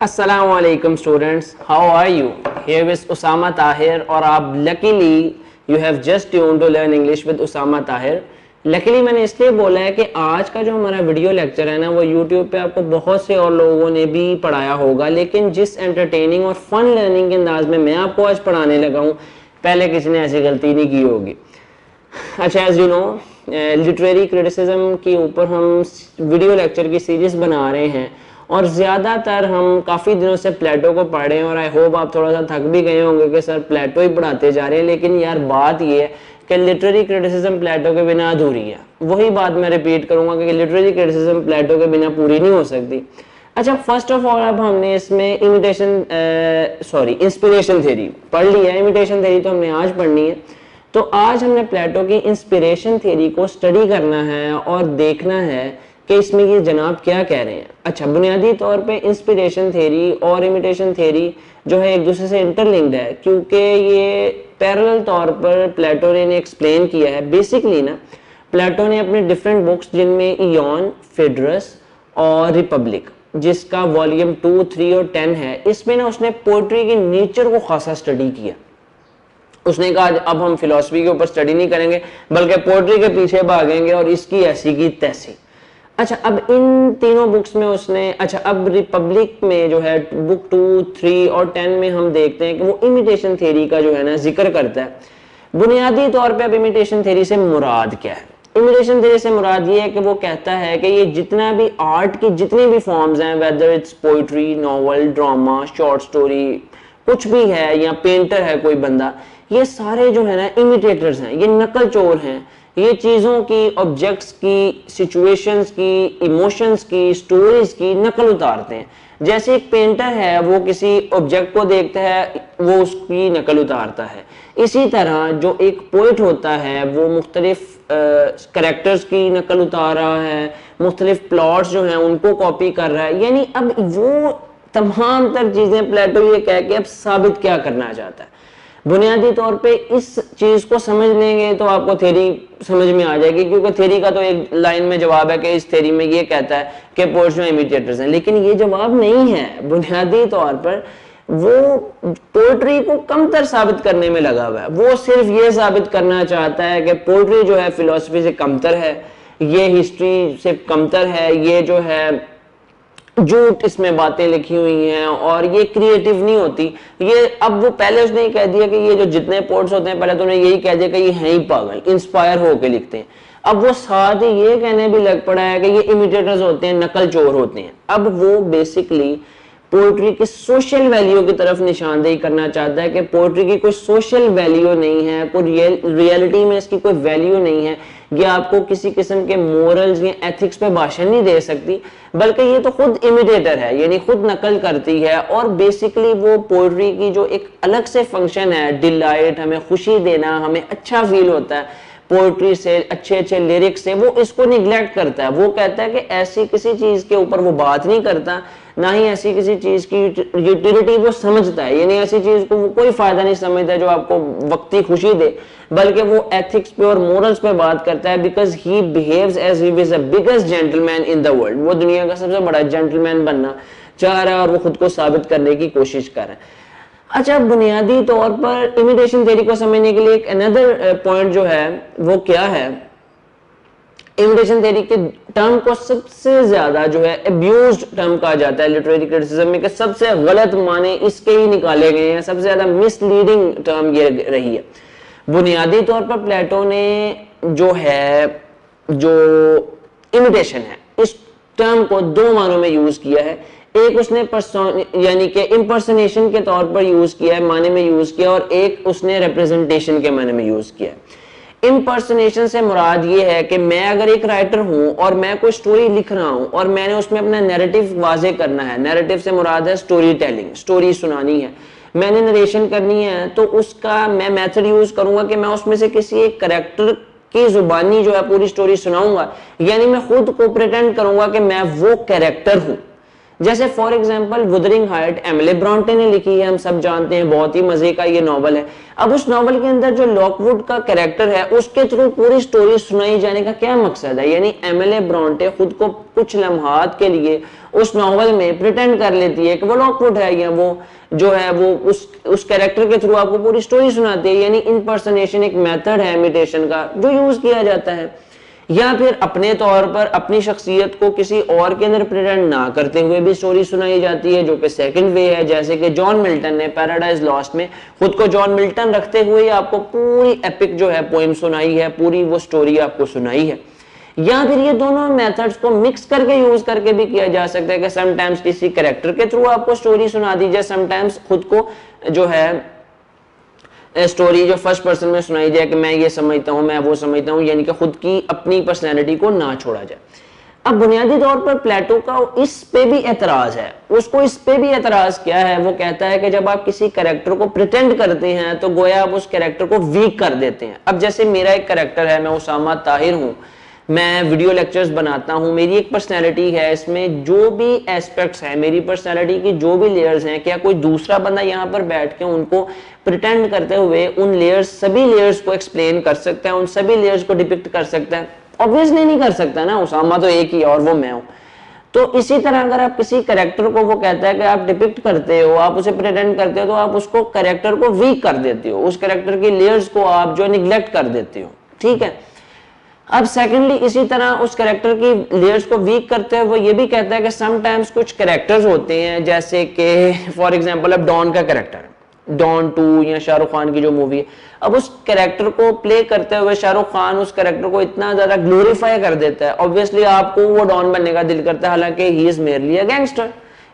السلام علیکم students, how are you? Here is Osama Tahir اور آپ luckily you have just tune to learn English with Osama Tahir. Luckily میں نے اس لیے بولا ہے کہ آج کا جو ہمارا ویڈیو لیکچر ہے نا وہ یوٹیوب پہ آپ کو بہت سے اور لوگوں نے بھی پڑھایا ہوگا، لیکن جس انٹرٹیننگ اور فن لرننگ کے انداز میں آپ کو آج پڑھانے لگا ہوں پہلے کسی نے ایسی غلطی نہیں کی ہوگی. اچھا، as you know literary criticism کے اوپر ہم ویڈیو لیکچر کی سیریز بنا رہے ہیں اور زیادہ تر ہم کافی دنوں سے پلیٹو کو پڑھ رہے ہیں اور آئی ہوپ آپ تھوڑا سا تھک بھی گئے ہوں گے کہ سر پلیٹو ہی پڑھاتے جا رہے ہیں، لیکن یار بات یہ ہے کہ لٹریری کرٹیسزم پلیٹو کے بنا ادھوری ہے. وہی بات میں ریپیٹ کروں گا کہ لٹریری کرٹیسزم پلیٹو کے بنا پوری نہیں ہو سکتی. اچھا، فرسٹ آف آل اب ہم نے اس میں انسپریشن تھیوری پڑھ لی ہے. امیٹیشن تھیوری تو ہم نے آج پڑھنی ہے. تو آج ہم نے پلیٹو کی انسپریشن تھیوری کو اسٹڈی کرنا ہے اور دیکھنا ہے کہ اس میں یہ جناب کیا کہہ رہے ہیں. اچھا، بنیادی طور پہ انسپریشن تھیوری اور امیٹیشن تھیوری جو ہے ایک دوسرے سے انٹر لنکڈ ہے، کیونکہ یہ پیرلل طور پر پلیٹو نے ایکسپلین کیا ہے. بیسکلی نا پلیٹو نے اپنے ڈفرینٹ بکس جن میں ایون، فیڈرس اور ریپبلک جس کا والیوم 2، 3 اور 10 ہے، اس میں نا اس نے پوئٹری کے نیچر کو خاصا اسٹڈی کیا. اس نے کہا اب ہم فلسفی کے اوپر اسٹڈی نہیں کریں گے بلکہ پوئٹری کے پیچھے بھاگیں گے اور اس کی ایسی کی تیسی. اچھا، اب ان تینوں بکس میں اس نے اب ریپبلک میں جو ہے بک 2، 3 اور 10 میں ہم دیکھتے ہیں کہ وہ امیٹیشن تھیوری کا جو ہے نا ذکر کرتا ہے. بنیادی طور پہ اب امیٹیشن تھیوری سے مراد کیا ہے؟ امیٹیشن تھیوری سے مراد یہ ہے کہ وہ کہتا ہے کہ یہ جتنا بھی آرٹ کی جتنی بھی فارمز ہیں، whether it's poetry, novel, drama, short story, کچھ بھی ہے، یا پینٹر ہے کوئی بندہ، یہ سارے جو ہے نا امیٹیٹرز ہیں، یہ نقل چور ہیں. یہ چیزوں کی، آبجیکٹس کی، سچویشنز کی، ایموشنز کی، سٹوریز کی نقل اتارتے ہیں. جیسے ایک پینٹر ہے وہ کسی آبجیکٹ کو دیکھتا ہے، وہ اس کی نقل اتارتا ہے. اسی طرح جو ایک پوئٹ ہوتا ہے وہ مختلف کریکٹرز کی نقل اتار رہا ہے، مختلف پلاٹس جو ہیں ان کو کاپی کر رہا ہے. یعنی اب وہ تمام تر چیزیں پلیٹو یہ کہہ کے اب ثابت کیا کرنا چاہتا ہے. بنیادی طور پہ اس چیز کو سمجھ لیں گے تو آپ کو تھیوری سمجھ میں آ جائے گی، کیونکہ تھیوری کا تو ایک لائن میں جواب ہے کہ اس تھیوری میں یہ کہتا ہے کہ پوئٹس جو امیٹیٹرز ہیں، لیکن یہ جواب نہیں ہے. بنیادی طور پر وہ پوئٹری کو کم تر ثابت کرنے میں لگا ہوا ہے. وہ صرف یہ ثابت کرنا چاہتا ہے کہ پوئٹری جو ہے فلسفی سے کمتر ہے، یہ ہسٹری سے کمتر ہے، یہ جو ہے جھوٹ اس میں باتیں لکھی ہوئی ہیں اور یہ کریٹیو نہیں ہوتی. یہ اب وہ پہلے اس نے یہ کہہ دیا کہ یہ جو جتنے پوئٹس ہوتے ہیں پہلے تو انہیں یہی کہہ دیا کہ یہ ہیں ہی پاگل، انسپائر ہو کے لکھتے ہیں. اب وہ ساتھ ہی یہ کہنے بھی لگ پڑا ہے کہ یہ امیٹیٹرز ہوتے ہیں، نقل چور ہوتے ہیں. اب وہ بیسکلی پوئٹری کی سوشل ویلیو کی طرف نشاندہی کرنا چاہتا ہے کہ پوئٹری کی کوئی سوشل ویلیو نہیں ہے، کوئی ریئلٹی میں اس کی کوئی ویلیو نہیں ہے. یہ آپ کو کسی قسم کے مورلز یا ایتھکس پہ بھاشن نہیں دے سکتی، بلکہ یہ تو خود امیٹیٹر ہے، یعنی خود نقل کرتی ہے. اور بیسکلی وہ پوئٹری کی جو ایک الگ سے فنکشن ہے، ڈیلائٹ، ہمیں خوشی دینا، ہمیں اچھا فیل ہوتا ہے پوئٹری سے، اچھے اچھے لیرکس سے، وہ اس کو نیگلیکٹ کرتا ہے. وہ کہتا ہے کہ ایسی کسی چیز کے اوپر وہ بات نہیں کرتا، نہ ہی ایسی کسی چیز کی یوٹیلیٹی وہ سمجھتا ہے، یعنی ایسی چیز کو وہ کوئی فائدہ نہیں سمجھتا جو آپ کو وقتی خوشی دے، بلکہ وہ ایتھکس پہ اور مورلز پہ بات کرتا ہے. Because he بیہیوز as he is the biggest gentleman in the world. وہ دنیا کا سب سے بڑا جینٹلمین بننا چاہ رہا ہے اور وہ خود کو ثابت کرنے کی کوشش کر رہا ہے. اچھا، بنیادی طور پر امیٹیشن تھیوری کو سمجھنے کے لیے ایک another پوائنٹ جو ہے وہ کیا ہے، امیٹیشن تھیوری کے ٹرم کو سب سے زیادہ جو ہے ابیوزڈ ٹرم کہا جاتا ہے لٹریری کرٹیسزم میں، کہ سب سے غلط معنی اس کے ہی نکالے گئے ہیں، سب سے زیادہ مس لیڈنگ ٹرم یہ رہی ہے. بنیادی طور پر پلیٹو نے جو امیٹیشن ہے اس ٹرم کو دو معنوں میں یوز کیا ہے. ایک اس نے یعنی کہ امپرسنیشن کے طور پر یوز کیا ہے، معنی میں یوز کیا، اور ایک اس نے ریپریزنٹیشن کے معنی میں یوز کیا ہے. امپرسنیشن سے مراد یہ ہے کہ میں اگر ایک رائٹر ہوں اور میں کوئی سٹوری لکھ رہا ہوں اور میں نے اس میں اپنا نیریٹو واضح کرنا ہے. نیریٹو سے مراد ہے سٹوری ٹیلنگ، سٹوری سنانی ہے، میں نے نریشن کرنی ہے، تو اس کا میں میتھڈ یوز کروں گا کہ میں اس میں سے کسی ایک کریکٹر کی زبانی جو ہے پوری سٹوری سناؤں گا. یعنی میں خود کو پریٹینڈ کروں گا کہ میں وہ کریکٹر ہوں. جیسے فار ایگزامپل وودرنگ ہائٹ ایملے برانٹے نے لکھی ہے, ہم سب جانتے ہیں, بہت ہی مزے کا یہ ناول ہے. اب اس ناول کے اندر جو لاک ووڈ کا کریکٹر ہے اس کے تھرو پوری سٹوری سنائی جانے کا کیا مقصد ہے, یعنی ایملے برانٹے خود کو کچھ لمحات کے لیے اس ناول میں پریٹینڈ کر لیتی ہے کہ وہ لاک ووڈ ہے, یا وہ جو ہے وہ اس کریکٹر کے تھرو آپ کو پوری سٹوری سناتی ہے. یعنی امپرسنیشن ایک میتھڈ ہے امیٹیشن کا جو یوز کیا جاتا ہے. یا پھر اپنے طور پر اپنی شخصیت کو کسی اور کے اندر پریٹینڈ نہ کرتے ہوئے بھی سٹوری سنائی جاتی ہے, جو کہ سیکنڈ وے ہے. جیسے کہ جان ملٹن نے پیراڈائز لاسٹ میں خود کو جان ملٹن رکھتے ہوئے آپ کو پوری ایپک جو ہے پوئم سنائی ہے, پوری وہ سٹوری آپ کو سنائی ہے. یا پھر یہ دونوں میتھڈز کو مکس کر کے یوز کر کے بھی کیا جا سکتا ہے کہ سم ٹائمز کسی کریکٹر کے تھرو آپ کو سٹوری سنا دی جائے, سم ٹائمز خود کو جو ہے سٹوری جو فرسٹ پرسن میں سنائی جائے کہ میں یہ سمجھتا ہوں, میں وہ سمجھتا ہوں, یعنی کہ خود کی اپنی پرسنالٹی کو نہ چھوڑا جائے. اب بنیادی طور پر پلیٹو کا اس پہ بھی اعتراض ہے, اس کو اس پہ بھی اعتراض کیا ہے, وہ کہتا ہے کہ جب آپ کسی کریکٹر کو پریٹینڈ کرتے ہیں تو گویا آپ اس کریکٹر کو ویک کر دیتے ہیں. اب جیسے میرا ایک کریکٹر ہے, میں اسامہ طاہر ہوں, میں ویڈیو لیکچرز بناتا ہوں, میری ایک پرسنالٹی ہے, اس میں جو بھی ایسپیکٹس ہیں میری پرسنالٹی کی, جو بھی لیئرز ہیں, کیا کوئی دوسرا بندہ یہاں پر بیٹھ کے ان کو پریٹینڈ کرتے ہوئے ان لیئرز سبھی لیئرز کو ایکسپلین کر سکتا ہے, ان سبھی لیئرز کو ڈپکٹ کر سکتا ہے؟ obviously نہیں کر سکتا نا, اسامہ تو ایک ہی اور وہ میں ہوں. تو اسی طرح اگر آپ کسی کریکٹر کو, وہ کہتا ہے کہ آپ ڈپکٹ کرتے ہو, آپ اسے پریٹینڈ کرتے ہو, تو آپ اس کو کریکٹر کو ویک کر دیتے ہو, اس کریکٹر کی لیئرز کو آپ جو نیگلیکٹ کر دیتے ہو. ٹھیک ہے. اب سیکنڈلی اسی طرح اس کریکٹر کی لیئرز کو ویک کرتے ہیں وہ یہ بھی کہتا ہے کہ سم ٹائمز کچھ کریکٹرز ہوتے ہیں, جیسے کہ فار ایگزامپل اب ڈان کا کریکٹر, ڈان 2 یا شاہ رخ خان کی جو مووی ہے, اب اس کریکٹر کو پلے کرتے ہوئے شاہ رخ خان اس کریکٹر کو اتنا زیادہ گلوریفائی کر دیتا ہے, obviously آپ کو وہ ڈان بننے کا دل کرتا ہے, حالانکہ he is merely a gangster,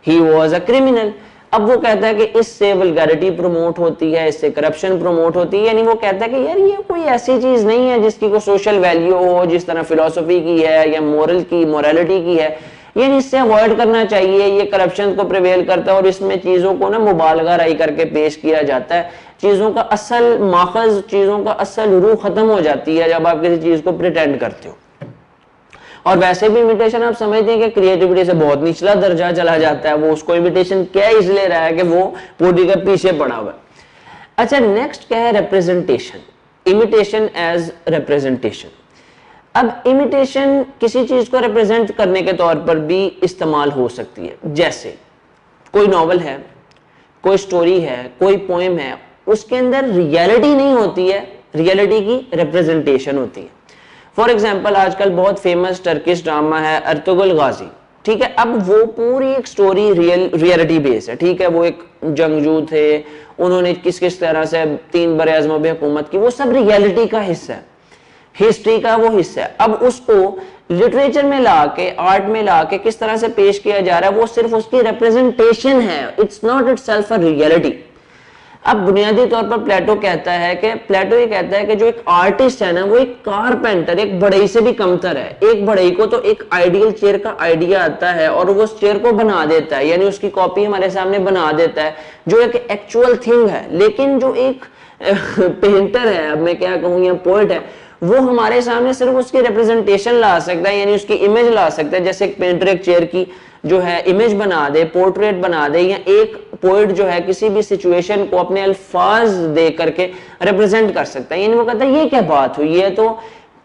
he was a criminal. اب وہ کہتا ہے کہ اس سے ولگیرٹی پروموٹ ہوتی ہے, اس سے کرپشن پروموٹ ہوتی ہے, یعنی وہ کہتا ہے کہ یار یہ کوئی ایسی چیز نہیں ہے جس کی کوئی سوشل ویلیو ہو, جس طرح فلسفی کی ہے یا مورل کی, موریلٹی کی ہے, یعنی اس سے اوائڈ کرنا چاہیے, یہ کرپشن کو پریویل کرتا ہے اور اس میں چیزوں کو نا مبالغہ رائی کر کے پیش کیا جاتا ہے, چیزوں کا اصل ماخذ, چیزوں کا اصل روح ختم ہو جاتی ہے جب آپ کسی چیز کو پریٹینڈ کرتے ہو. اور ویسے بھی امیٹیشن آپ سمجھتے ہیں کہ کریٹیوٹی سے بہت نچلا درجہ چلا جاتا ہے, وہ اس کو امیٹیشن کیا اس لیے رہا ہے کہ وہ پوری کے پیچھے پڑا ہوا ہے. اچھا نیکسٹ کیا ہے, ریپریزنٹیشن, امیٹیشن ایز ریپریزنٹیشن. اب امیٹیشن کسی چیز کو ریپریزنٹ کرنے کے طور پر بھی استعمال ہو سکتی ہے, جیسے کوئی ناول ہے, کوئی سٹوری ہے, کوئی پوئم ہے, اس کے اندر ریئلٹی نہیں ہوتی ہے, ریئلٹی کی ریپریزنٹیشن ہوتی ہے. فار ایگزامپل آج کل بہت فیمس ٹرکش ڈرامہ ہے ارطغرل غازی, ٹھیک ہے. اب وہ پوری ایک سٹوری ریئلٹی بیس ہے, ٹھیک ہے, وہ ایک جنگجو تھے, انہوں نے کس طرح سے 3 بر اعظموں پہ حکومت کی, وہ سب ریئلٹی کا حصہ ہے, ہسٹری کا وہ حصہ ہے. اب اس کو لٹریچر میں لا کے, آرٹ میں لا کے کس طرح سے پیش کیا جا رہا ہے, وہ صرف اس کی ریپریزنٹیشن ہے, it's not itself a reality. اب بنیادی طور پر پلیٹو کہتا ہے کہ جو ایک آرٹسٹ ہے نا, وہ ایک کارپینٹر, ایک بڑھئی سے بھی کمتر ہے. ایک بڑھئی کو تو ایک آئیڈیل چیئر کا آئیڈیا آتا ہے اور وہ اس چیئر کو بنا دیتا ہے, یعنی اس کی کاپی ہمارے سامنے بنا دیتا ہے, جو ایک ایکچوئل تھنگ ہے. لیکن جو ایک پینٹر ہے, اب میں کیا کہوں, یا پوئٹ ہے, وہ ہمارے سامنے صرف اس کی ریپریزنٹیشن لا سکتا ہے, یعنی اس کی امیج لا سکتا ہے. جیسے ایک پینٹر ایک چیئر کی جو ہے امیج بنا دے, پورٹریٹ بنا دے, یا ایک پوئٹ جو ہے کسی بھی سچویشن کو اپنے الفاظ دے کر کے ریپرزینٹ کر سکتا ہے. یعنی وہ کہتا ہے یہ کیا بات ہوئی, یہ تو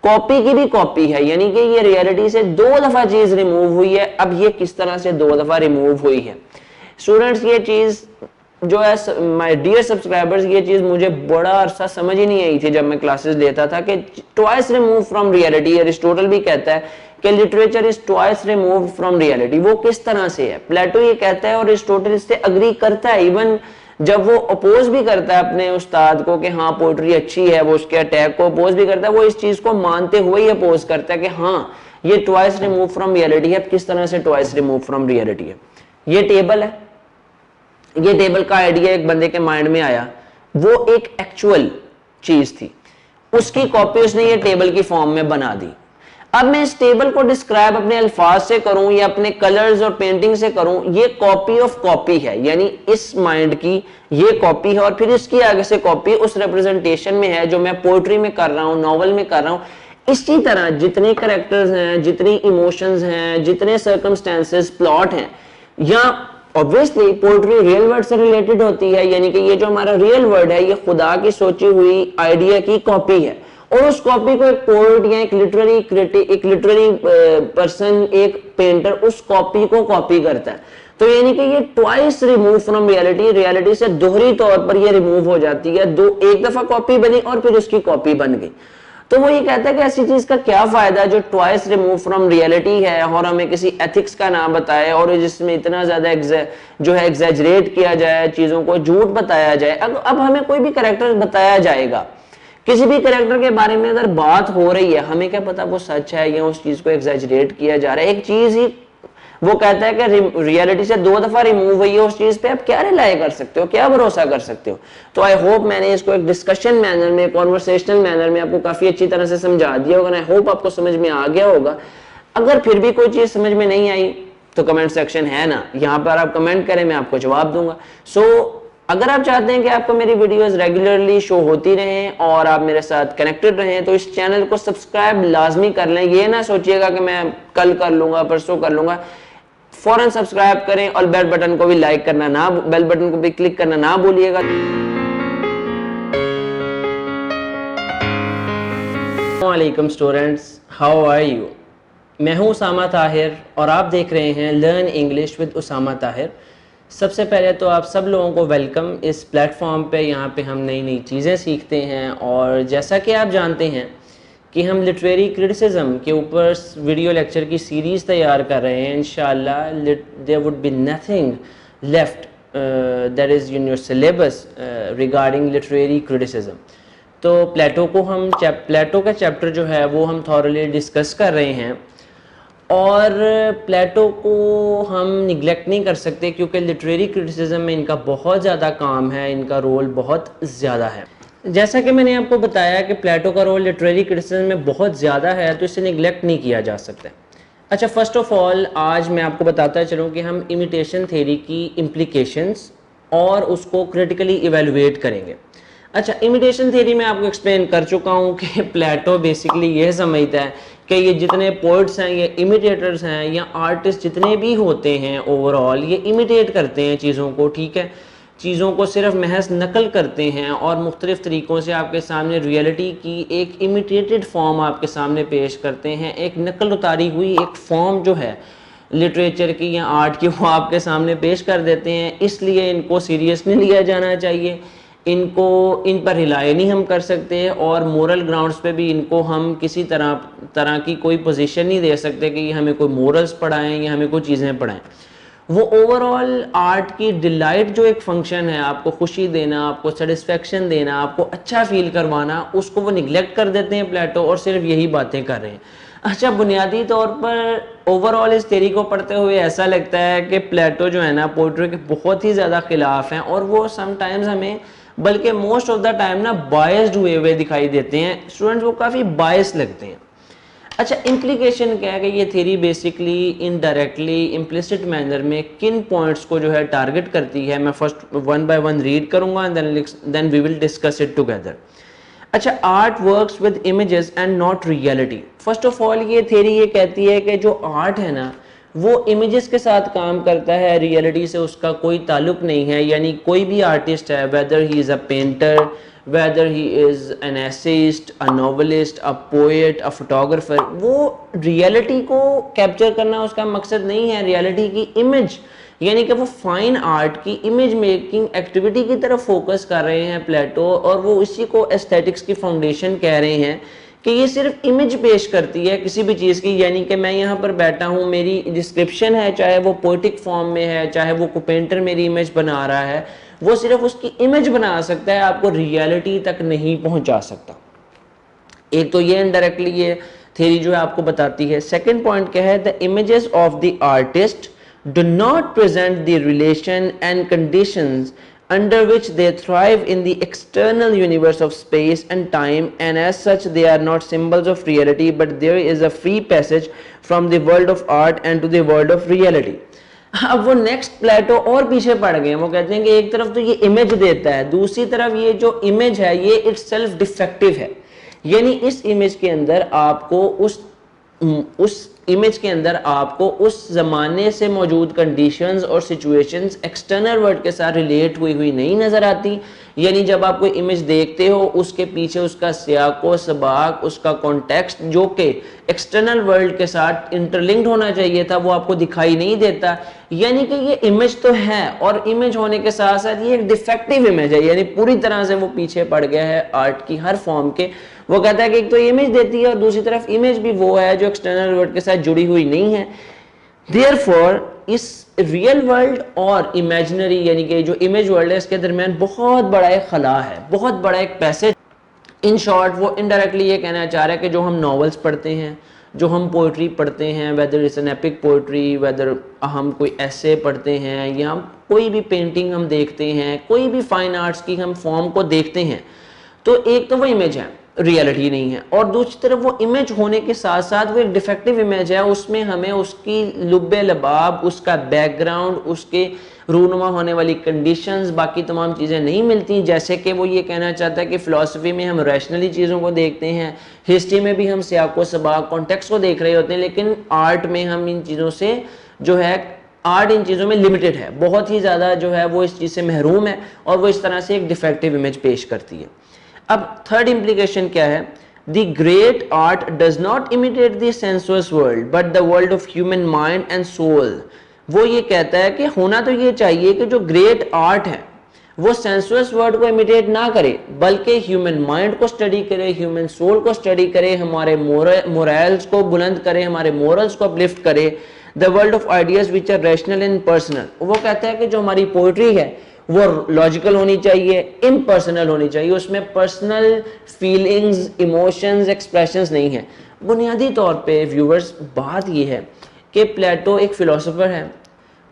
کاپی کی بھی کاپی ہے, یعنی کہ یہ ریئلٹی سے 2 دفعہ چیز ریموو ہوئی ہے. اب یہ کس طرح سے 2 دفعہ ریموو ہوئی ہے اسٹوڈنٹس, یہ چیز جو ہے مائی ڈیئر سبسکرائبرز, یہ چیز مجھے بڑا عرصہ سمجھ ہی نہیں آئی تھی جب میں کلاسز لیتا تھا کہ twice remove from reality. Aristotle بھی کہتا ہے کہ literature is twice remove from reality. وہ کس طرح سے ہے, پلیٹو یہ کہتا ہے اور ایرسٹوٹل اس سے اگری کرتا ہے. ایون جب وہ اپوز بھی کرتا ہے اپنے استاد کو کہ ہاں پوئٹری اچھی ہے, وہ اس کے اٹیک کو اپوز بھی کرتا ہے, وہ اس چیز کو مانتے ہوئے ہی اپوز کرتا ہے کہ ہاں یہ ٹوائس ریموو فرام ریئلٹی ہے. اب کس طرح سے ٹوائس ریموو فرام ریئلٹی ہے, یہ ٹیبل ہے, یہ ٹیبل کا آئیڈیا ایک بندے کے مائنڈ میں آیا, وہ ایک ایکچوئل چیز تھی, اس کی کاپی اس نے یہ ٹیبل کی فارم میں بنا دی. اب میں اس ٹیبل کو ڈسکرائب اپنے الفاظ سے کروں یا اپنے کلرز اور پینٹنگ سے کروں, یہ کاپی آف کاپی ہے, یعنی اس مائنڈ کی یہ کاپی ہے, اور پھر اس کی آگے سے کاپی اس ریپرزنٹیشن میں ہے جو میں پوئٹری میں کر رہا ہوں, ناول میں کر رہا ہوں. اسی طرح جتنے کریکٹرز ہیں, جتنی ایموشنز ہیں, جتنے سرکمسٹانسز, پلاٹ ہیں, یا obviously poetry real world سے related ہوتی ہے, یعنی کہ یہ جو ہمارا real world ہے یہ خدا کی سوچی ہوئی آئیڈیا کی کاپی ہے, اور اس کاپی کو ایک پوئٹ یا ایک لٹریری پرسن, ایک پینٹر اس کاپی کو کاپی کرتا ہے. تو یعنی کہ یہ ٹوائس ریموو فرام ریالٹی سے دوہری طور پر یہ ریموو ہو جاتی ہے, ایک دفعہ کاپی بنی اور پھر اس کی کاپی بن گئی. تو وہ یہ کہتا ہے کہ ایسی چیز کا کیا فائدہ جو ٹوائس ریموو فرام ریالٹی ہے اور ہمیں کسی ایتھکس کا نام بتائے, اور جس میں اتنا زیادہ جو ہے ایگزیجریٹ کیا جائے, چیزوں کو جھوٹ بتایا جائے. اب ہمیں کوئی بھی کریکٹر بتایا جائے گا, کسی بھی کریکٹر کے بارے میں اگر بات ہو رہی ہے, ہمیں کیا پتا وہ سچ ہے یا اس چیز کو ایگزیجریٹ کیا جا رہا ہے. ایک چیز ہی وہ کہتا ہے کہ ریالٹی سے 2 دفعہ ریموو ہوئی ہے, اس چیز پہ آپ کیا ریلائی کر سکتے ہو, کیا بھروسہ کر سکتے ہو. تو آئی ہوپ میں نے اس کو ایک ڈسکشن مینر میں, کانورسیشنل مینر میں آپ کو کافی اچھی طرح سے سمجھا دیا ہوگا. آئی ہوپ آپ کو سمجھ میں آ گیا ہوگا. اگر پھر بھی کوئی چیز سمجھ میں نہیں آئی تو کمنٹ سیکشن ہے نا, یہاں پر آپ کمنٹ کریں, میں آپ کو جواب دوں گا. اگر آپ چاہتے ہیں کہ آپ کو میری ویڈیوز ریگولرلی شو ہوتی رہیں اور آپ میرے ساتھ کنیکٹڈ رہیں, تو اس چینل کو سبسکرائب لازمی کر لیں. یہ نہ سوچئے گا کہ میں کل کر لوں گا, پرسوں کر لوں گا. فوراً سبسکرائب کریں اور بیل بٹن کو بھی لائک کرنا بیل بٹن کو بھی کلک کرنا نہ بھولیے گا. السلام علیکم اسٹوڈنٹس, ہاؤ آر یو. میں ہوں اسامہ طاہر اور آپ دیکھ رہے ہیں learn English with Osama Tahir. سب سے پہلے تو آپ سب لوگوں کو ویلکم اس پلیٹ فارم پہ. یہاں پہ ہم نئی نئی چیزیں سیکھتے ہیں, اور جیسا کہ آپ جانتے ہیں کہ ہم لٹریری کرٹیسزم کے اوپر ویڈیو لیکچر کی سیریز تیار کر رہے ہیں. انشاءاللہ there would be nothing left that is in your syllabus regarding literary criticism. تو پلیٹو کا چیپٹر جو ہے وہ ہم thoroughly ڈسکس کر رہے ہیں, اور پلیٹو کو ہم نگلیکٹ نہیں کر سکتے کیونکہ لٹریری کرٹیسزم میں ان کا بہت زیادہ کام ہے, ان کا رول بہت زیادہ ہے. جیسا کہ میں نے آپ کو بتایا کہ پلیٹو کا رول لٹریری کرٹیسزم میں بہت زیادہ ہے, تو اسے نگلیکٹ نہیں کیا جا سکتا. اچھا, فرسٹ آف آل آج میں آپ کو بتاتا چلوں کہ ہم امیٹیشن تھیوری کی امپلیکیشنز اور اس کو کریٹیکلی ایویلویٹ کریں گے. اچھا, امیٹیشن تھیوری میں آپ کو ایکسپلین کر چکا ہوں کہ پلیٹو بیسکلی یہ سمجھتا ہے کہ یہ جتنے پوئٹس ہیں, یہ امیٹیٹرز ہیں, یا آرٹسٹ جتنے بھی ہوتے ہیں اوور آل, یہ امیٹیٹ کرتے ہیں چیزوں کو. ٹھیک ہے, چیزوں کو صرف محض نقل کرتے ہیں اور مختلف طریقوں سے آپ کے سامنے ریئلٹی کی ایک امیٹیٹڈ فارم آپ کے سامنے پیش کرتے ہیں. ایک نقل اتاری ہوئی ایک فارم جو ہے لٹریچر کی یا آرٹ کی, وہ آپ کے سامنے پیش کر دیتے ہیں. اس لیے ان کو سیریس نہیں لیا جانا چاہیے, ان پر ریلائی نہیں ہم کر سکتے, اور مورل گراؤنڈز پہ بھی ان کو ہم کسی طرح کی کوئی پوزیشن نہیں دے سکتے کہ یہ ہمیں کوئی مورلز پڑھائیں یا ہمیں کوئی چیزیں پڑھائیں. وہ اوور آل آرٹ کی ڈیلائٹ جو ایک فنکشن ہے, آپ کو خوشی دینا, آپ کو سیٹسفیکشن دینا, آپ کو اچھا فیل کروانا, اس کو وہ نگلیکٹ کر دیتے ہیں پلیٹو, اور صرف یہی باتیں کر رہے ہیں. اچھا, بنیادی طور پر اوور آل اس تھیوری کو پڑھتے ہوئے ایسا لگتا ہے کہ پلیٹو جو ہے نا پوئٹری کے بہت ہی زیادہ خلاف ہیں, اور وہ سم ٹائمز ہمیں بلکہ موسٹ آف دا ٹائم نا بائسڈ ہوئے دکھائی دیتے ہیں. اسٹوڈنٹس وہ کافی بائس لگتے ہیں. اچھا, امپلیکیشن کیا ہے کہ یہ theory basically indirectly implicit manner میں کن پوائنٹس کو جو ہے ٹارگٹ کرتی ہے. میں first one by one read کروں گا, دین وی ول ڈسکس اٹ ٹوگیدر. اچھا, art works with images and not reality. First of all یہ تھیوری یہ کہتی ہے کہ جو آرٹ ہے نا وہ امیجز کے ساتھ کام کرتا ہے, ریئلٹی سے اس کا کوئی تعلق نہیں ہے. یعنی کوئی بھی آرٹسٹ ہے, whether he is a painter, whether he is an essayist, a novelist, a poet, a photographer, وہ ریئلٹی کو کیپچر کرنا اس کا مقصد نہیں ہے. ریئلٹی کی امیج, یعنی کہ وہ فائن آرٹ کی امیج میکنگ ایکٹیویٹی کی طرف فوکس کر رہے ہیں پلیٹو, اور وہ اسی کو ایستھیٹکس کی فاؤنڈیشن کہہ رہے ہیں کہ یہ صرف امیج پیش کرتی ہے کسی بھی چیز کی. یعنی کہ میں یہاں پر بیٹھا ہوں, میری ڈسکرپشن ہے, چاہے وہ پوئٹک فارم میں ہے, چاہے وہ کوئی پینٹر میری امیج بنا رہا ہے, وہ صرف اس کی امیج بنا سکتا ہے, آپ کو ریئلٹی تک نہیں پہنچا سکتا. ایک تو یہ انڈائریکٹلی یہ تھیوری جو ہے آپ کو بتاتی ہے. سیکنڈ پوائنٹ کیا ہے, the images of the artist do not present the relation and conditions under which they thrive in the external universe of space and time, and as such they are not symbols of reality, but there is a free passage from the world of art and to the world of reality. اب وہ next Plato اور پیچھے پڑ گئے. وہ کہتے ہیں کہ ایک طرف تو یہ امیج دیتا ہے, دوسری طرف یہ جو امیج ہے یہ اٹ سیلف ڈیفیکٹیو ہے. یعنی اس امیج کے اندر آپ کو اس اس امیج کے اندر آپ کو اس زمانے سے موجود کنڈیشنز اور سچویشنز ایکسٹرنل ورلڈ کے ساتھ ریلیٹ ہوئی نہیں نظر آتی. یعنی جب آپ کوئی امیج دیکھتے ہو اس کے پیچھے اس کا سیاق و سباق, اس کا کانٹیکسٹ جو کہ ایکسٹرنل ورلڈ کے ساتھ انٹرلنکڈ ہونا چاہیے تھا, وہ آپ کو دکھائی نہیں دیتا. یعنی کہ یہ امیج تو ہے, اور امیج ہونے کے ساتھ ساتھ یہ ایک ڈیفیکٹیو امیج ہے, یعنی پوری طرح سے وہ پیچھے پڑ گیا ہے آرٹ کی ہر فارم کے. وہ کہتا ہے کہ ایک تو امیج دیتی ہے اور دوسری طرف امیج بھی وہ ہے جو ایکسٹرنل ورلڈ کے ساتھ جڑی ہوئی نہیں ہے. Therefore, اس ریئل ورلڈ اور امیجنری یعنی کہ جو امیج ورلڈ ہے اس کے درمیان بہت بڑا ایک خلا ہے, بہت بڑا ایک پیسج. ان شارٹ وہ انڈائریکٹلی یہ کہنا چاہ رہا ہے کہ جو ہم ناولز پڑھتے ہیں, جو ہم پوئٹری پڑھتے ہیں, whether it's an epic poetry, whether ہم کوئی ایسے پڑھتے ہیں یا ہم کوئی بھی پینٹنگ ہم دیکھتے ہیں, کوئی بھی فائن آرٹس کی ہم فارم کو دیکھتے ہیں, تو ایک تو وہ امیج ہے, ریالٹی نہیں ہے, اور دوسری طرف وہ امیج ہونے کے ساتھ ساتھ وہ ایک ڈیفیکٹیو امیج ہے. اس میں ہمیں اس کی لب لباب, اس کا بیک گراؤنڈ, اس کے رونما ہونے والی کنڈیشنز, باقی تمام چیزیں نہیں ملتی. جیسے کہ وہ یہ کہنا چاہتا ہے کہ فلسفی میں ہم ریشنلی چیزوں کو دیکھتے ہیں, ہسٹری میں بھی ہم سیاق و سباق کانٹیکسٹ کو دیکھ رہے ہوتے ہیں, لیکن آرٹ میں ہم ان چیزوں سے جو ہے آرٹ ان چیزوں میں لمیٹڈ ہے, بہت ہی زیادہ جو ہے وہ اس چیز سے محروم ہے, اور وہ اس طرح سے ایک ڈیفیکٹیو امیج پیش کرتی ہے. اب تھرڈ امپلیکیشن کیا ہے؟ The great art does not imitate the sensuous world but the world of human mind and soul. وہ یہ کہتا ہے کہ ہونا تو یہ چاہیے کہ جو گریٹ آرٹ ہے وہ سینسوس ورلڈ کو امیٹیٹ نہ کرے, بلکہ ہیومن مائنڈ کو اسٹڈی کرے, ہیومن سول کو اسٹڈی کرے, ہمارے مورالز کو بلند کرے, ہمارے مورلز کو اپلفٹ کرے. The world of ideas which are rational and personal. وہ کہتا ہے کہ جو ہماری پوئٹری ہے وہ لاجیکل ہونی چاہیے, امپرسنل ہونی چاہیے, اس میں پرسنل فیلنگز, ایموشنز, ایکسپریشنز نہیں ہیں. بنیادی طور پہ ویورز بات یہ ہے کہ پلیٹو ایک فلسفر ہے,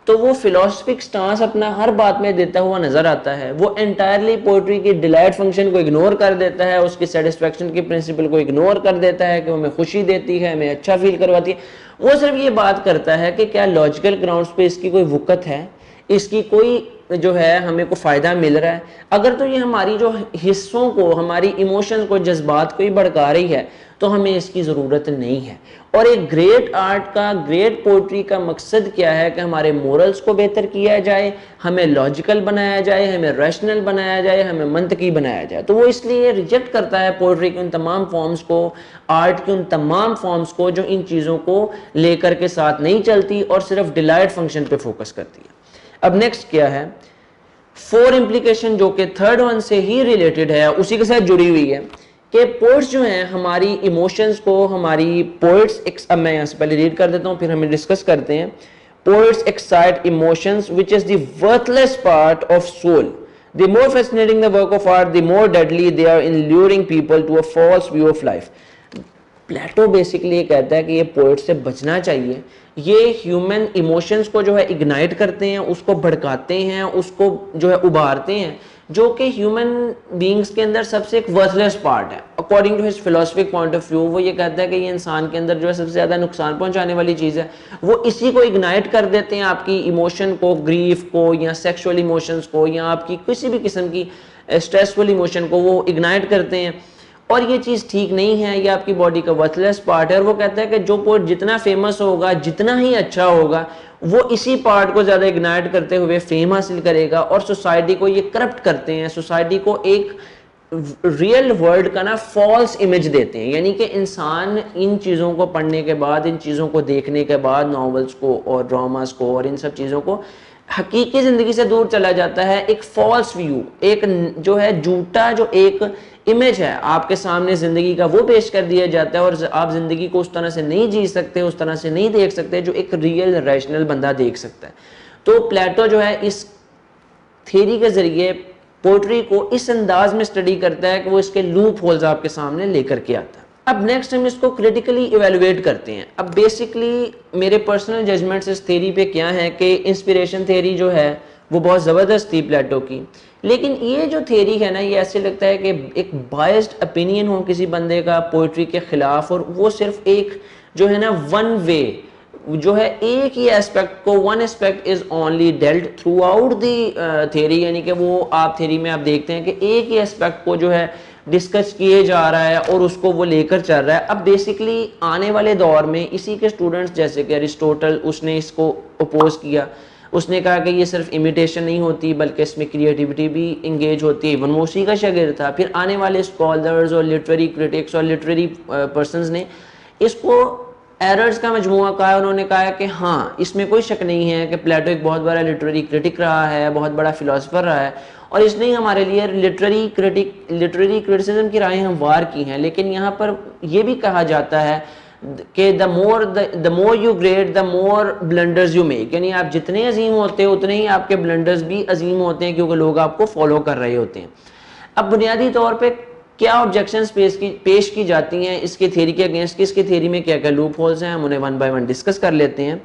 تو وہ فلسفک سٹانس اپنا ہر بات میں دیتا ہوا نظر آتا ہے. وہ انٹائرلی پوئٹری کی ڈیلائٹ فنکشن کو اگنور کر دیتا ہے, اس کی سیٹسفیکشن کی پرنسپل کو اگنور کر دیتا ہے کہ وہ ہمیں خوشی دیتی ہے, ہمیں اچھا فیل کرواتی ہے. وہ صرف یہ بات کرتا ہے کہ کیا لاجیکل گراؤنڈز پہ اس کی کوئی وقت ہے, اس کی کوئی جو ہے ہمیں کو فائدہ مل رہا ہے. اگر تو یہ ہماری جو حصوں کو, ہماری ایموشن کو, جذبات کو ہی بھڑکا رہی ہے تو ہمیں اس کی ضرورت نہیں ہے. اور ایک گریٹ آرٹ کا, گریٹ پوئٹری کا مقصد کیا ہے کہ ہمارے مورلز کو بہتر کیا جائے, ہمیں لاجیکل بنایا جائے, ہمیں ریشنل بنایا جائے, ہمیں منطقی بنایا جائے. تو وہ اس لیے ریجیکٹ کرتا ہے پوئٹری کی ان تمام فارمز کو, آرٹ کی ان تمام فارمز کو جو ان چیزوں کو لے کر کے ساتھ نہیں چلتی اور صرف ڈیلائٹ فنکشن پہ فوکس کرتی ہے. اب نیکسٹ کیا ہے؟ 4 امپلیکیشن جو کہ تھرڈ ون سے ہی ریلیٹڈ ہے, اسی کے ساتھ جڑی ہوئی ہے کہ پوئٹس جو ہیں ہماری ایموشنز کو, ہماری پوئٹس, اب میں یہاں سے پہلے ریڈ کر دیتا ہوں پھر ہم ڈسکس کرتے ہیں. Poets excite emotions which is the worthless part of soul. The more fascinating the work of art, the more deadly they are in luring people to a false view of life. Plato basically یہ کہتا ہے کہ یہ poet سے بچنا چاہیے, یہ human emotions کو جو ہے اگنائٹ کرتے ہیں, اس کو بھڑکاتے ہیں, اس کو جو ہے ابھارتے ہیں, جو کہ ہیومن بینگز کے اندر سب سے ایک ورتھلیس پارٹ ہے. According to his philosophic point of view وہ یہ کہتا ہے کہ یہ انسان کے اندر جو ہے سب سے زیادہ نقصان پہنچانے والی چیز ہے. وہ اسی کو اگنائٹ کر دیتے ہیں, آپ کی ایموشن کو, گریف کو, یا سیکشول ایموشنز کو, یا آپ کی کسی بھی قسم کی اسٹریسفل ایموشن کو وہ اگنائٹ کرتے ہیں, اور یہ چیز ٹھیک نہیں ہے, یہ آپ کی باڈی کا ورتھلیس پارٹ ہے. اور وہ کہتا ہے کہ جو پوئٹ جتنا فیمس ہوگا, جتنا ہی اچھا ہوگا, وہ اسی پارٹ کو زیادہ اگنائٹ کرتے ہوئے فیم حاصل کرے گا, اور سوسائٹی کو یہ کرپٹ کرتے ہیں, سوسائٹی کو ایک ریئل ورلڈ کا نا فالس امیج دیتے ہیں. یعنی کہ انسان ان چیزوں کو پڑھنے کے بعد, ان چیزوں کو دیکھنے کے بعد, ناولز کو اور ڈراماز کو اور ان سب چیزوں کو, حقیقی زندگی سے دور چلا جاتا ہے. ایک فالس ویو, ایک جو ہے جھوٹا جو ایک امیج ہے آپ کے سامنے زندگی کا, وہ پیش کر دیا جاتا ہے, اور آپ زندگی کو اس طرح سے نہیں جی سکتے, اس طرح سے نہیں دیکھ سکتے جو ایک ریئل ریشنل بندہ دیکھ سکتا ہے. تو پلیٹو جو ہے اس تھیری کے ذریعے پوئٹری کو اس انداز میں سٹڈی کرتا ہے کہ وہ اس کے لوپ ہولز آپ کے سامنے لے کر کے آتا ہے. اب نیکسٹ ہم اس کو کریٹیکلی ایویلویٹ کرتے ہیں. اب بیسکلی میرے پرسنل ججمنٹس اس تھیری پہ کیا ہے کہ انسپیریشن تھیری جو ہے وہ بہت زبردست تھی پلیٹو کی, لیکن یہ جو تھیری ہے نا, یہ ایسے لگتا ہے کہ ایک بائسڈ اپینین ہو کسی بندے کا پوئٹری کے خلاف, اور وہ صرف ایک جو ہے نا ون وے جو ہے, ایک ہی ایسپیکٹ کو, one aspect is only dealt through out the theory. یعنی کہ وہ آپ تھیری میں آپ دیکھتے ہیں کہ ایک ہی ایسپیکٹ کو جو ہے ڈسکس کیے جا رہا ہے اور اس کو وہ لے کر چل رہا ہے. اب بیسکلی آنے والے دور میں اسی کے اسٹوڈنٹس جیسے کہ ایرسٹوٹل, اس نے اس کو اپوز کیا, اس نے کہا کہ یہ صرف امیٹیشن نہیں ہوتی بلکہ اس میں کریٹیوٹی بھی انگیج ہوتی ہے. ایون وہ اسی کا شاگرد تھا. پھر آنے والے اسکالرز اور لٹریری کرٹکس اور لٹریری پرسنز نے اس کو ایررز کا مجموعہ کہا ہے. انہوں نے کہا کہ ہاں اس میں کوئی شک نہیں ہے کہ پلیٹو ایک بہت بڑا لٹریری کرٹک رہا ہے, بہت بڑا فلاسفر رہا ہے, اور اس نے ہمارے لیے لٹریری کرٹیسزم کی راہیں ہموار کی ہیں. لیکن یہاں پر یہ بھی کہا جاتا ہے کہ the more you grade the more blunders you make, یعنی آپ جتنے عظیم ہوتے ہیں اتنے ہی آپ کے بلنڈرز بھی عظیم ہوتے ہیں کیونکہ لوگ آپ کو فالو کر رہے ہوتے ہیں. اب بنیادی طور پہ کیا آبجیکشنز پیش کی جاتی ہیں اس کی تھیوری کے اگینسٹ, اس کی تھیوری میں کیا کیا لوپ ہولز ہیں, ہم انہیں ون بائی ون ڈسکس کر لیتے ہیں.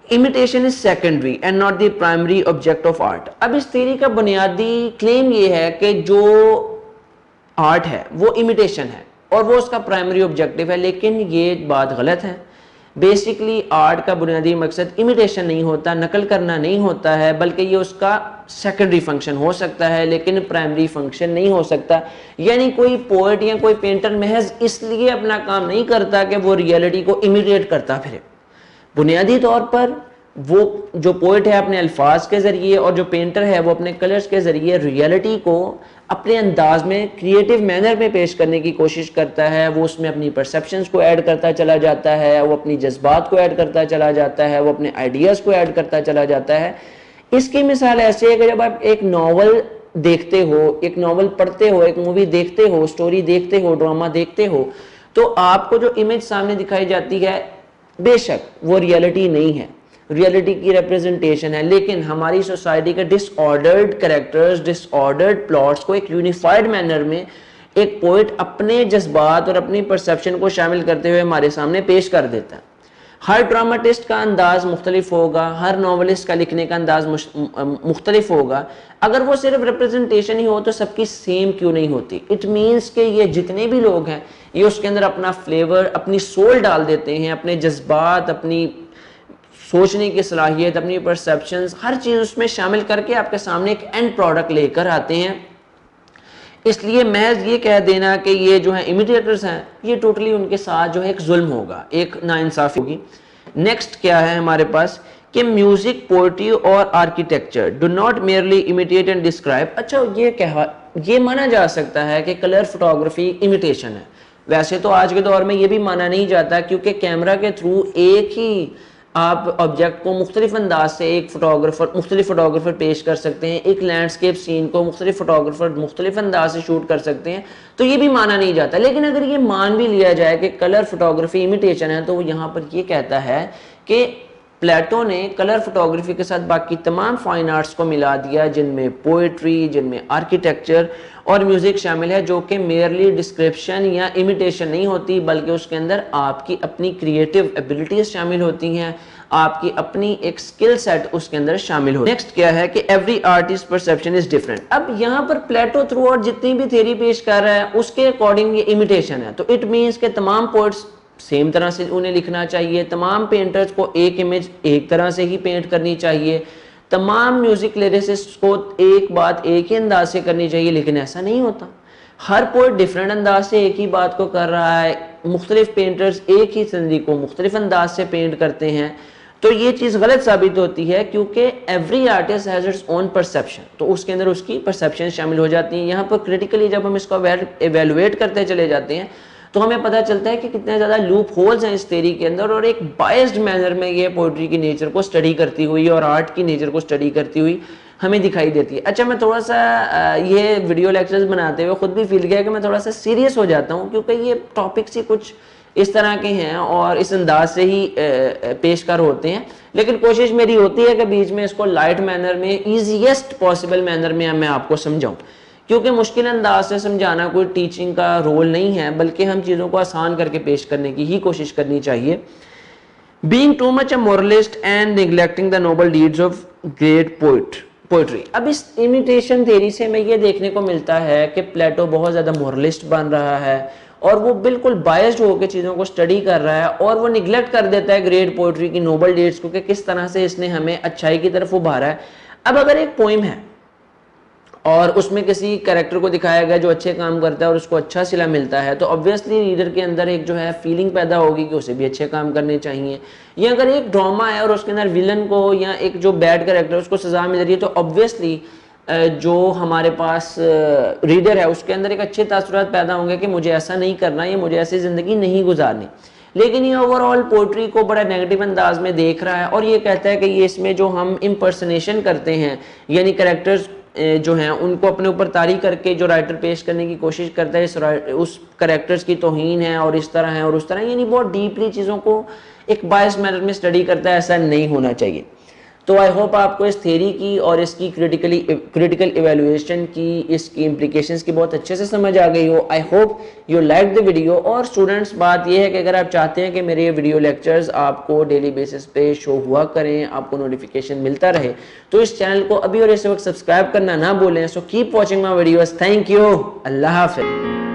Imitation is secondary and not the primary object of art. اب اس تھیوری کا بنیادی کلیم یہ ہے کہ جو آرٹ ہے وہ امیٹیشن ہے اور وہ اس کا پرائمری آبجیکٹیو ہے, لیکن یہ بات غلط ہے. بیسکلی آرٹ کا بنیادی مقصد امیٹیشن نہیں ہوتا, نقل کرنا نہیں ہوتا ہے, بلکہ یہ اس کا سیکنڈری فنکشن ہو سکتا ہے لیکن پرائمری فنکشن نہیں ہو سکتا. یعنی کوئی پوئٹ یا کوئی پینٹر محض اس لیے اپنا کام نہیں کرتا کہ وہ ریئلٹی کو امیٹیٹ کرتا پھرے. بنیادی طور پر وہ جو پوئٹ ہے اپنے الفاظ کے ذریعے اور جو پینٹر ہے وہ اپنے کلرز کے ذریعے ریئلٹی کو اپنے انداز میں کریٹیو مینر میں پیش کرنے کی کوشش کرتا ہے. وہ اس میں اپنی پرسیپشنز کو ایڈ کرتا چلا جاتا ہے, وہ اپنی جذبات کو ایڈ کرتا چلا جاتا ہے, وہ اپنے آئیڈیاز کو ایڈ کرتا چلا جاتا ہے. اس کی مثال ایسے ہے کہ جب آپ ایک ناول دیکھتے ہو, ایک ناول پڑھتے ہو, ایک مووی دیکھتے ہو, سٹوری دیکھتے ہو, ڈرامہ دیکھتے ہو, تو آپ کو جو امیج سامنے دکھائی جاتی ہے بے شک وہ ریئلٹی نہیں ہے, ریئلٹی کی ریپریزنٹیشن ہے. لیکن ہماری سوسائٹی کے ڈس آرڈرڈ کریکٹرز, ڈس آرڈرڈ پلاٹس کو ایک یونیفائڈ مینر میں ایک پوئٹ اپنے جذبات اور اپنی پرسیپشن کو شامل کرتے ہوئے ہمارے سامنے پیش کر دیتا ہے. ہر ڈراماٹسٹ کا انداز مختلف ہوگا, ہر ناولسٹ کا لکھنے کا انداز مختلف ہوگا. اگر وہ صرف ریپریزنٹیشن ہی ہو تو سب کی سیم کیوں نہیں ہوتی؟ اٹ مینس کہ یہ جتنے بھی لوگ ہیں یہ اس کے اندر اپنا فلیور, اپنی سول ڈال دیتے ہیں, اپنے جذبات, اپنی سوچنے کی صلاحیت, اپنی پرسیپشنز, ہر چیز اس میں شامل کر کے آپ کے سامنے ایک اینڈ پروڈکٹ لے کر آتے ہیں. اس لیے محض یہ کہہ دینا کہ یہ جو ہیں امیٹیٹرز ہیں, یہ ٹوٹلی ان کے ساتھ جو ہے ایک ظلم ہوگا, ایک ناانصافی ہوگی. نیکسٹ کیا ہے ہمارے پاس کہ میوزک, پوئٹری اور architecture do not merely imitate and describe. اچھا یہ مانا جا سکتا ہے کہ کلر فوٹوگرافی امیٹیشن ہے. ویسے تو آج کے دور میں یہ بھی مانا نہیں جاتا کیونکہ کیمرہ کے تھرو ایک ہی آپ آبجیکٹ کو مختلف انداز سے مختلف فوٹوگرافر پیش کر سکتے ہیں, ایک لینڈسکیپ سین کو مختلف فوٹوگرافر مختلف انداز سے شوٹ کر سکتے ہیں, تو یہ بھی مانا نہیں جاتا. لیکن اگر یہ مان بھی لیا جائے کہ کلر فوٹوگرافی امیٹیشن ہے تو وہ یہاں پر یہ کہتا ہے کہ پلیٹو نے کلر فوٹوگرافی کے ساتھ باقی تمام فائن آرٹس کو ملا دیا, جن میں پوئٹری, جن میں آرکیٹیکچر اور میوزک شامل ہے, جو کہ میئرلی ڈسکرپشن یا امیٹیشن نہیں ہوتی بلکہ اس کے اندر آپ کی اپنی کریٹیو ایبلٹیز شامل ہوتی ہیں, آپ کی اپنی ایک سکل سیٹ اس کے اندر شامل ہوتی ہے. نیکسٹ کیا ہے کہ every artist perception is different. اب یہاں پر پلیٹو تھرو اور جتنی بھی تھیوری پیش کر رہا ہے اس کے اکارڈنگ یہ امیٹیشن ہے. تو اٹ مینس کہ تمام پوئٹس سیم طرح سے انہیں لکھنا چاہیے, تمام پینٹرز کو ایک امیج ایک طرح سے ہی پینٹ کرنی چاہیے, تمام میوزک لیریسسٹ کو ایک بات ایک ہی انداز سے کرنی چاہیے. لیکن ایسا نہیں ہوتا, ہر پوئٹ ڈیفرنٹ انداز سے ایک ہی بات کو کر رہا ہے, مختلف پینٹرز ایک ہی سندھی کو مختلف انداز سے پینٹ کرتے ہیں. تو یہ چیز غلط ثابت ہوتی ہے کیونکہ every artist has its own perception, تو اس کے اندر اس کی پرسیپشن شامل ہو جاتی ہیں. یہاں پر کریٹیکلی جب ہم اس کو ایویلویٹ کرتے چلے جاتے ہیں تو ہمیں پتہ چلتا ہے کہ کتنے زیادہ لوپ ہولز ہیں اس تھیوری کے اندر, اور ایک بائسڈ مینر میں یہ پوئٹری کی نیچر کو سٹڈی کرتی ہوئی اور آرٹ کی نیچر کو سٹڈی کرتی ہوئی ہمیں دکھائی دیتی ہے. اچھا, میں تھوڑا سا یہ ویڈیو لیکچرز بناتے ہوئے خود بھی فیل کیا کہ میں تھوڑا سا سیریس ہو جاتا ہوں کیونکہ یہ ٹاپکس ہی کچھ اس طرح کے ہیں اور اس انداز سے ہی پیش کر ہوتے ہیں. لیکن کوشش میری ہوتی ہے کہ بیچ میں اس کو لائٹ مینر میں, ایزیسٹ پاسبل مینر میں میں آپ کو سمجھاؤں, کیونکہ مشکل انداز سے سمجھانا کوئی ٹیچنگ کا رول نہیں ہے بلکہ ہم چیزوں کو آسان کر کے پیش کرنے کی ہی کوشش کرنی چاہیے. Being too much a moralist and neglecting the noble deeds of great poetry. اب اس امیٹیشن تھیوری سے میں یہ دیکھنے کو ملتا ہے کہ پلیٹو بہت زیادہ مورلسٹ بن رہا ہے اور وہ بالکل بائسڈ ہو کے چیزوں کو سٹڈی کر رہا ہے اور وہ نگلیکٹ کر دیتا ہے گریٹ پوئٹری کی نوبل ڈیڈز کو کہ کس طرح سے اس نے ہمیں اچھائی کی طرف ابھارا ہے. اب اگر ایک پوئم ہے اور اس میں کسی کریکٹر کو دکھایا گیا جو اچھے کام کرتا ہے اور اس کو اچھا صلہ ملتا ہے، تو obviously ریڈر کے اندر ایک جو ہے فیلنگ پیدا ہوگی کہ اسے بھی اچھے کام کرنے چاہیے. یا اگر ایک ڈرامہ ہے اور اس کے اندر ویلن کو یا ایک جو بیڈ کریکٹر اس کو سزا مل رہی ہے، تو obviously جو ہمارے پاس ریڈر ہے اس کے اندر ایک اچھے تاثرات پیدا ہوں گے کہ مجھے ایسا نہیں کرنا، یا مجھے ایسی زندگی نہیں گزارنی. لیکن یہ اوور آل پوئٹری کو بڑا نیگیٹو انداز میں دیکھ رہا ہے اور یہ کہتا ہے کہ یہ اس میں جو ہم امپرسنیشن کرتے ہیں، یعنی کریکٹرز جو ہیں ان کو اپنے اوپر طاری کر کے جو رائٹر پیش کرنے کی کوشش کرتا ہے، اس کریکٹرز کی توہین ہے اور اس طرح ہے اور اس طرح، یعنی بہت ڈیپلی چیزوں کو ایک بائس مینر میں اسٹڈی کرتا ہے. ایسا نہیں ہونا چاہیے. تو آئی ہوپ آپ کو اس تھیری کی اور اس کی کریٹیکل ایویلویشن کی، اس کی امپلیکیشنز کی بہت اچھے سے سمجھ آ گئی ہو. I hope you like the video. اور اسٹوڈنٹس بات یہ ہے کہ اگر آپ چاہتے ہیں کہ میرے ویڈیو لیکچرز آپ کو ڈیلی بیسس پہ شو ہوا کریں، آپ کو نوٹیفیکیشن ملتا رہے، تو اس چینل کو ابھی اور اس وقت سبسکرائب کرنا نہ بھولیں. So keep watching my videos. Thank you. اللہ حافظ.